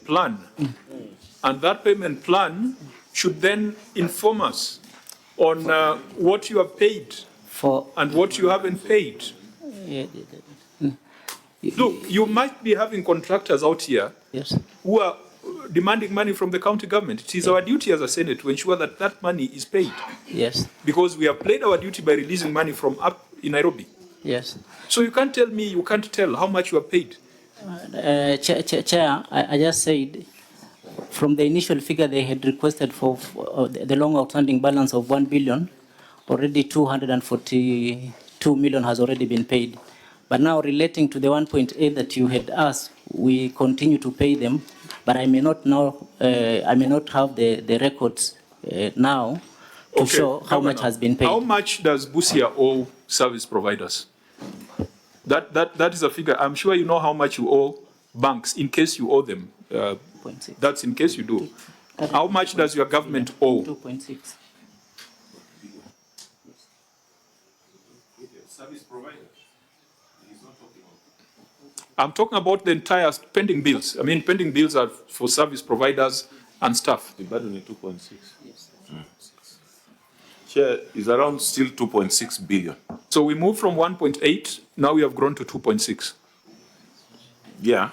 plan. And that payment plan should then inform us on what you have paid and what you haven't paid. Look, you might be having contractors out here who are demanding money from the county government. It is our duty as a Senate to ensure that that money is paid. Yes. Because we have played our duty by releasing money from up in Nairobi. Yes. So you can't tell me you can't tell how much you have paid. Chair, I just said, from the initial figure they had requested for the long outstanding balance of 1 billion, already 242 million has already been paid. But now relating to the 1.8 that you had asked, we continue to pay them, but I may not know, I may not have the records now to show how much has been paid. How much does Busia owe service providers? That is a figure. I'm sure you know how much you owe banks in case you owe them. That's in case you do. How much does your government owe? 2.6. Service provider. I'm talking about the entire pending bills. I mean, pending bills are for service providers and staff. The burden is 2.6. Yes. Chair, is around still 2.6 billion. So we moved from 1.8, now we have grown to 2.6. Yeah.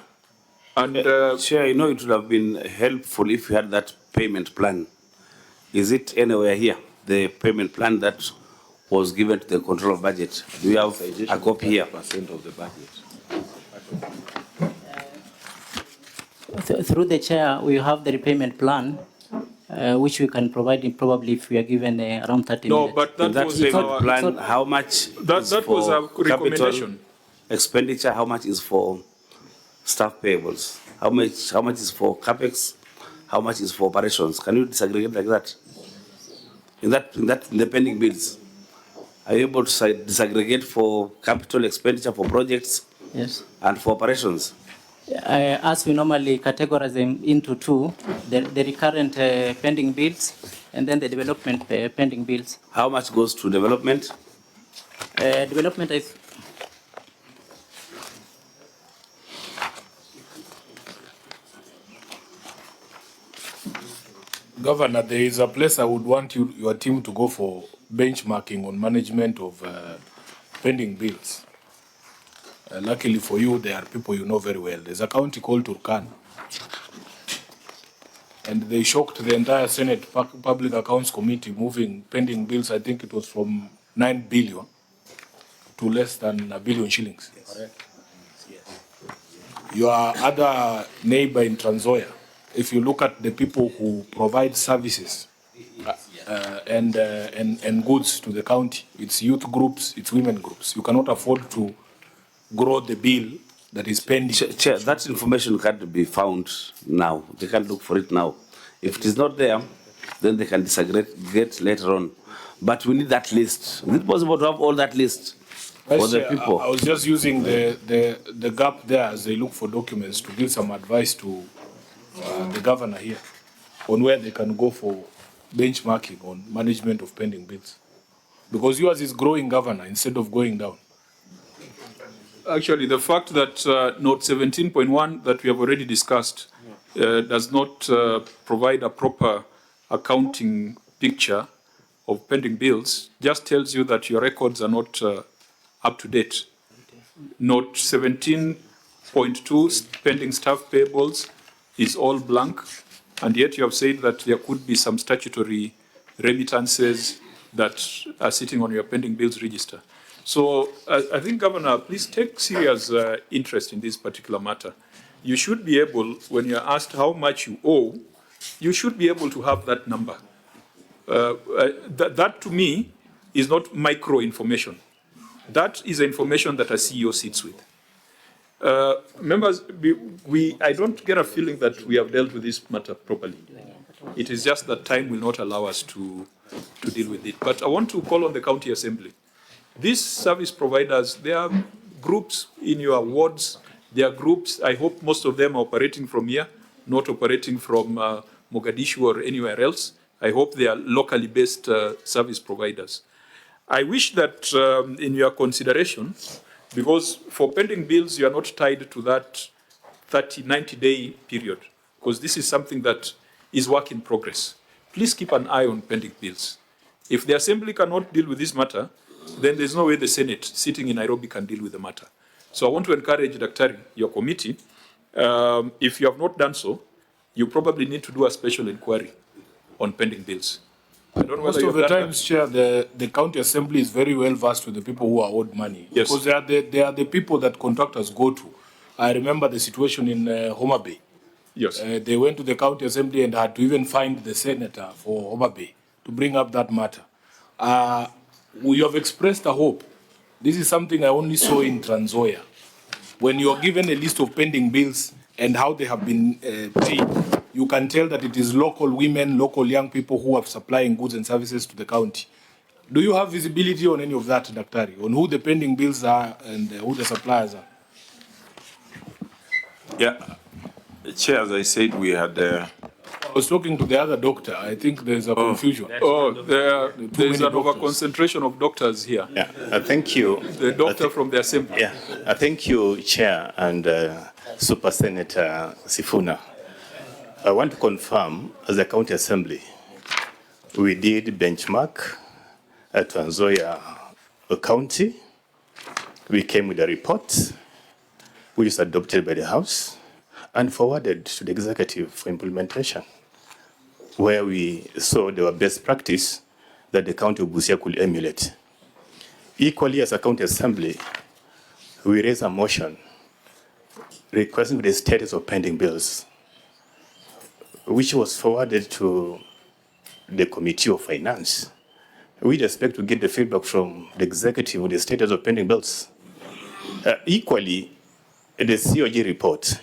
And Chair, you know, it would have been helpful if you had that payment plan. Is it anywhere here, the payment plan that was given to the control of budget? Do we have a copy here? % of the budget. Through the chair, we have the repayment plan, which we can provide him probably if we are given around 30 no, minutes. but that that was payment our, plan, how much that was a recommendation. Expenditure, how much is for staff payables? How much is for capex? How much is for operations? Can you disaggregate like that? In the pending bills, are you able to disaggregate for capital expenditure for projects? Yes. And for operations? As we normally categorize them into two, the recurrent pending bills and then the development pending bills. How much goes to development? Development is... Governor, there is a place I would want your team to go for benchmarking on management of pending bills. Luckily for you, there are people you know very well. There's a county called Turkana. And they shocked the entire Senate Public Accounts Committee moving pending bills, I think it was from 9 billion to less than 1 billion shillings. Correct. Your other neighbor in TransNzoia, if you look at the people who provide services and goods to the county, it's youth groups, it's women groups. You cannot afford to grow the bill that is pending. Chair, that information can't be found now. They can look for it now. If it is not there, then they can disaggregate later on. But we need that list. Is it possible to have all that list for the people? I was just using the gap there as they look for documents to give some advice to the governor here on where they can go for benchmarking on management of pending bills. Because yours is growing, Governor, instead of going down. Actually, the fact that note 17.1 that we have already discussed does not provide a proper accounting picture of pending bills just tells you that your records are not up to date. Note 17.2 pending staff payables is all blank, and yet you have said that there could be some statutory remittances that are sitting on your pending bills register. So I think, Governor, please take serious interest in this particular matter. You should be able, when you're asked how much you owe, you should be able to have that number. That to me is not micro information. That is information that a CEO sits with. Members, I don't get a feeling that we have dealt with this matter properly. It is just that time will not allow us to deal with it. But I want to call on the county assembly. These service providers, there are groups in your wards. There are groups, I hope most of them are operating from here, not operating from Mogadishu or anywhere else. I hope they are locally based service providers. I wish that in your consideration, because for pending bills, you are not tied to that 90-day period. because this is something that is work in progress. Please keep an eye on pending bills. If the Assembly cannot deal with this matter, then there's no way the Senate sitting in Nairobi can deal with the matter. So I want to encourage Daktari, your committee, if you have not done so, you probably need to do a special inquiry on pending bills. I don't know whether Most you of have the done times, Chair, the county assembly is very well versed with the people who are owed money. Yes. Because they are the people that contractors go to. I remember the situation in Homa Bay. Yes. They went to the county assembly and had to even find the senator for Homa Bay to bring up that matter. You have expressed a hope. This is something I only saw in TransNzoia. When you are given a list of pending bills and how they have been paid, you can tell that it is local women, local young people who are supplying goods and services to the county. Do you have visibility on any of that, Daktari, on who the pending bills are and who the suppliers are? Yeah. Chair, as I said, we had, I was talking to the other doctor. I think there's a confusion. Oh, there's many an doctors. over-concentration of doctors here. Yeah, thank you. The doctor from the Assembly. Yeah, thank you, Chair and Super Senator Sifuna. I want to confirm, as a county assembly, we did benchmark at TransNzoia County. We came with a report, which is adopted by the House and forwarded to the executive for implementation, where we saw there were best practice that the county of Busia could emulate. Equally, as a county assembly, we raised a motion requesting the status of pending bills, which was forwarded to the Committee of Finance. We expect to get the feedback from the executive on the status of pending bills. Equally, the COG report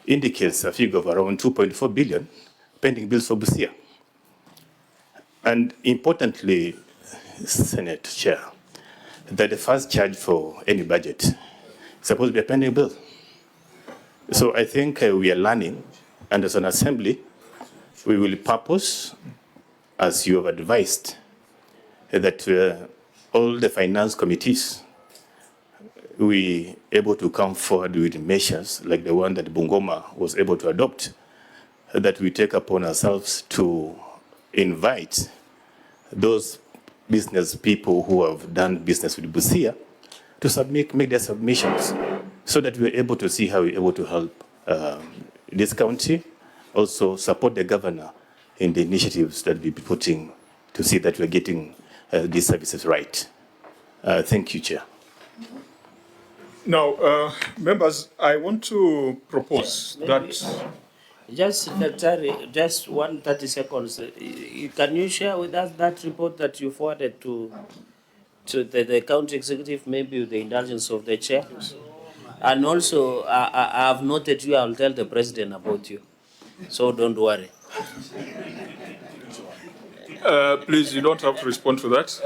indicates a figure of around 2.4 billion pending bills for Busia. And importantly, Senate Chair, that the first charge for any budget is supposed to be a pending bill. So I think we are learning, and as an assembly, we will purpose, as you have advised, that all the finance committees, we able to come forward with measures like the one that Bungoma was able to adopt, that we take upon ourselves to invite those business people who have done business with Busia to make their submissions, so that we're able to see how we're able to help this county, also support the governor in the initiatives that we'll be putting to see that we're getting these services right. Thank you, Chair. Now, members, I want to propose that Just, Daktari, just 30 seconds. Can you share with us that report that you forwarded to the county executive, maybe with the indulgence of the chair? And also, I have noted you, I'll tell the president about you. So don't worry. please, you don't have to respond to that.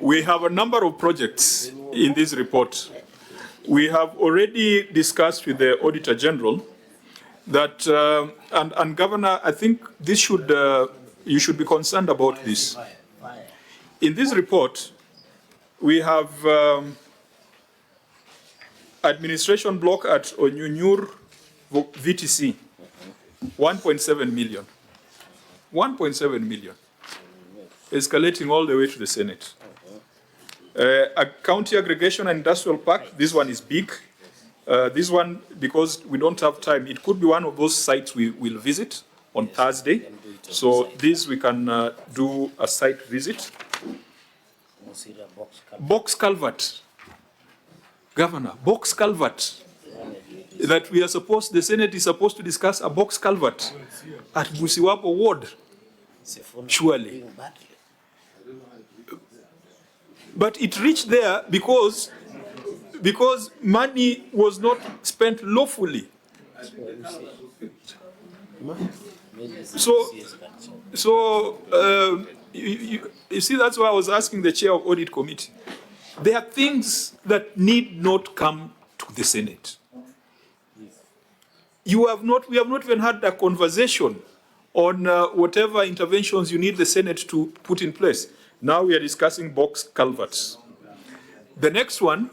We have a number of projects in this report. We have already discussed with the Auditor General that, and Governor, I think this should, you should be concerned about this. In this report, we have administration block at Onyunyur VTC, 1.7 million. 1.7 million, escalating all the way to the Senate. A county aggregation and industrial park, this one is big. This one, because we don't have time, it could be one of those sites we will visit on Thursday. So this we can do a site visit. Box culvert, Governor, box culvert. That we are supposed, the Senate is supposed to discuss a box culvert at Busiwapo Ward, surely. But it reached there because money was not spent lawfully. So you see, that's why I was asking the chair of audit committee. There are things that need not come to the Senate. We have not even had a conversation on whatever interventions you need the Senate to put in place. Now we are discussing box culverts. The next one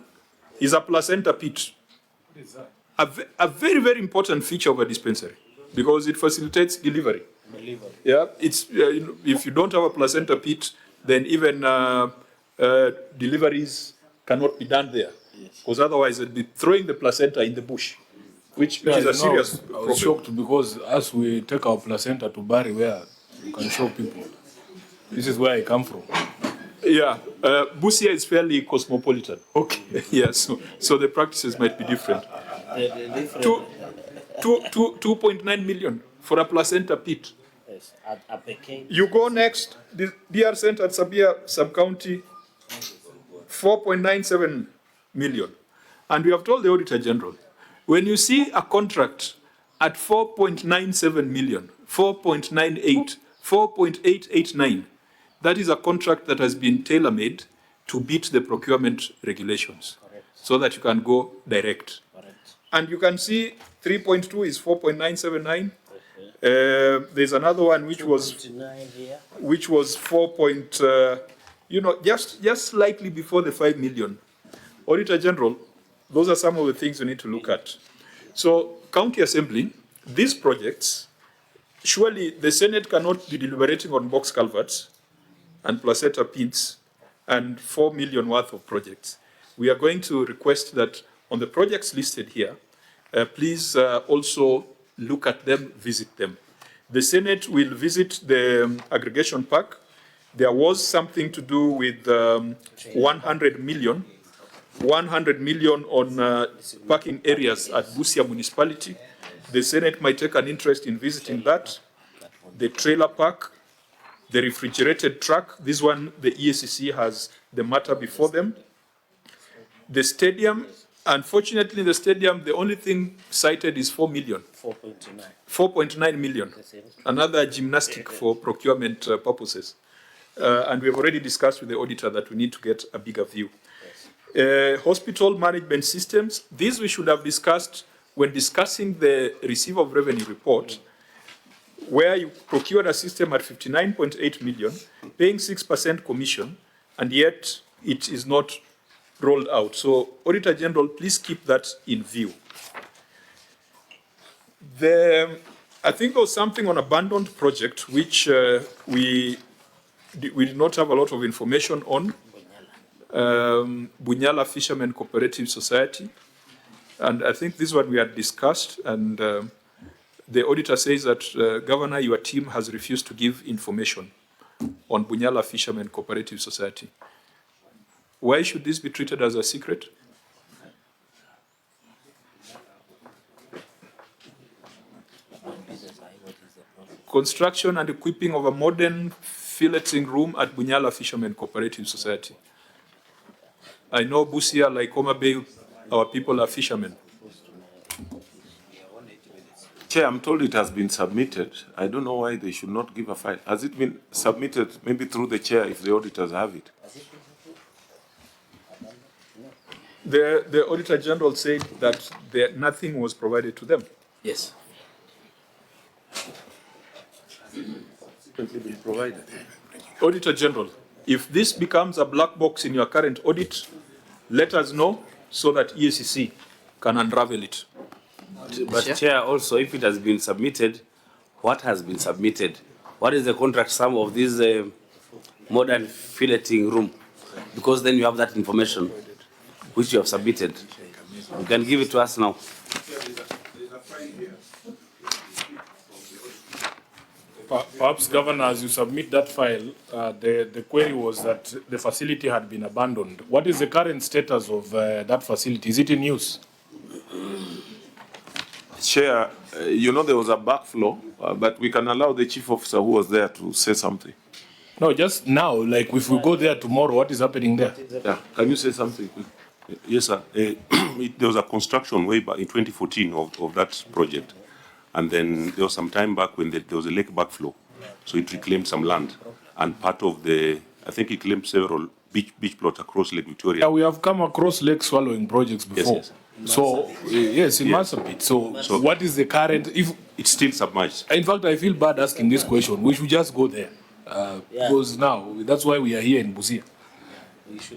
is a placenta pit. a very, very important feature of a dispensary because it facilitates delivery. Yeah, it's if you don't have a placenta pit, then even deliveries cannot be done there, because otherwise they'd be throwing the placenta in the bush, which is a serious I problem. was shocked because as we take our placenta to bury where you can show people. This is where I come from. Yeah, Busia is fairly cosmopolitan. Okay. Yeah, so the practices might be different. The different, 2.9 million for a placenta pit. yes, a pequeño. You go next, the DR Center at Sabia sub-county, 4.97 million. And we have told the Auditor General, when you see a contract at 4.97 million, 4.98, 4.889, that is a contract that has been tailor-made to beat the procurement regulations, so that you can go direct. And you can see 3.2 is 4.979. There's another one which was 59 here. 4. Just slightly before the 5 million. Auditor General, those are some of the things you need to look at. So, County Assembly, these projects, surely the Senate cannot be deliberating on box culverts and placenta pits and 4 million worth of projects. We are going to request that on the projects listed here, please also look at them, visit them. The Senate will visit the aggregation park. There was something to do with 100 million on parking areas at Busia municipality. The Senate might take an interest in visiting that. The trailer park, the refrigerated truck, this one, the EACC has the matter before them. The stadium, unfortunately, the stadium, the only thing cited is 4 million. 4.9. 4.9 million. Another gymnastic for procurement purposes. And we have already discussed with the auditor that we need to get a bigger view. Hospital management systems, these we should have discussed when discussing the receive of revenue report, where you procured a system at 59.8 million, paying 6% commission, and yet it is not rolled out. So, Auditor General, please keep that in view. I think there was something on abandoned project which we did not have a lot of information on. Bunyala Fishermen Cooperative Society. And I think this one we had discussed, and the auditor says that, Governor, your team has refused to give information on Bunyala Fishermen Cooperative Society. Why should this be treated as a secret? Construction and equipping of a modern filleting room at Bunyala Fishermen Cooperative Society. I know Busia, like Homa Bay, our people are fishermen. Chair, I'm told it has been submitted. I don't know why they should not give a file. Has it been submitted, maybe through the chair, if the auditors have it? The Auditor General said that nothing was provided to them. Yes. Been provided. Auditor General, if this becomes a black box in your current audit, let us know so that EACC can unravel it. But Chair, also, if it has been submitted, what has been submitted? What is the contract sum of this modern filleting room? Because then you have that information which you have submitted. You can give it to us now. Perhaps, Governor, as you submit that file, the query was that the facility had been abandoned. What is the current status of that facility? Is it in use? Chair, there was a backflow, but we can allow the chief officer who was there to say something. No, just now, like if we go there tomorrow, what is happening there? Yeah, can you say something? Yes, sir. There was a construction way back in 2014 of that project. And then there was some time back when there was a lake backflow. So it reclaimed some land. And part of I think it claimed several beach plots across Lake Victoria. Yeah, we have come across lake swallowing projects before. Yes. So, yes, in Marsabit. So what is the current, if it's still submerged? In fact, I feel bad asking this question. We should just go there. Because now, that's why we are here in Busia.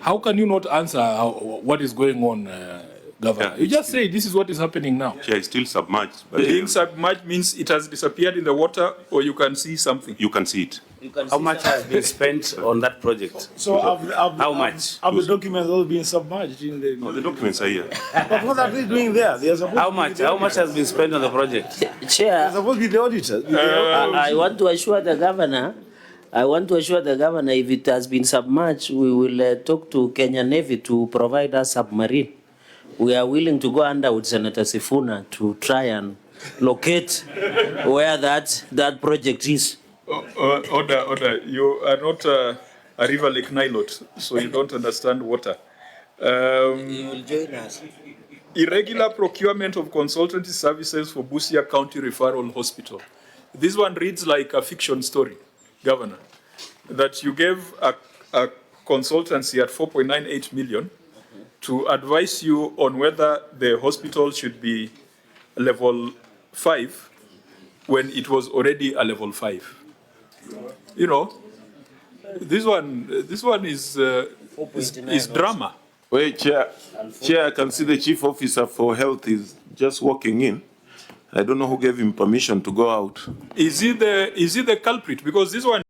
How can you not answer what is going on Governor. Yeah, You just say this is what is happening now. Chair, is still submerged, but Being submerged means it has disappeared in the water, or you can see something. you can see it. You can How see much some- has been spent on that project? So How much? have the documents all been submerged in the? No, the documents are here. But what are they doing there? They are supposed How to much? be the How much auditors. has been spent on the project? They're Chair, supposed to be the auditors. I want to assure the governor, if it has been submerged, we will talk to Kenya Navy to provide us submarine. We are willing to go under with Senator Sifuna to try and locate where that project is. Order. You are not a River Lake Nilot, so you don't understand water. You will join us. Irregular procurement of consultancy services for Busia County Referral Hospital. This one reads like a fiction story, Governor, that you gave a consultancy at 4.98 million to advise you on whether the hospital should be level 5 when it was already a level 5. You know, this one is drama. Wait, Chair, I can see the Chief Officer for Health is just walking in. I don't know who gave him permission to go out. Is he the culprit? Because this one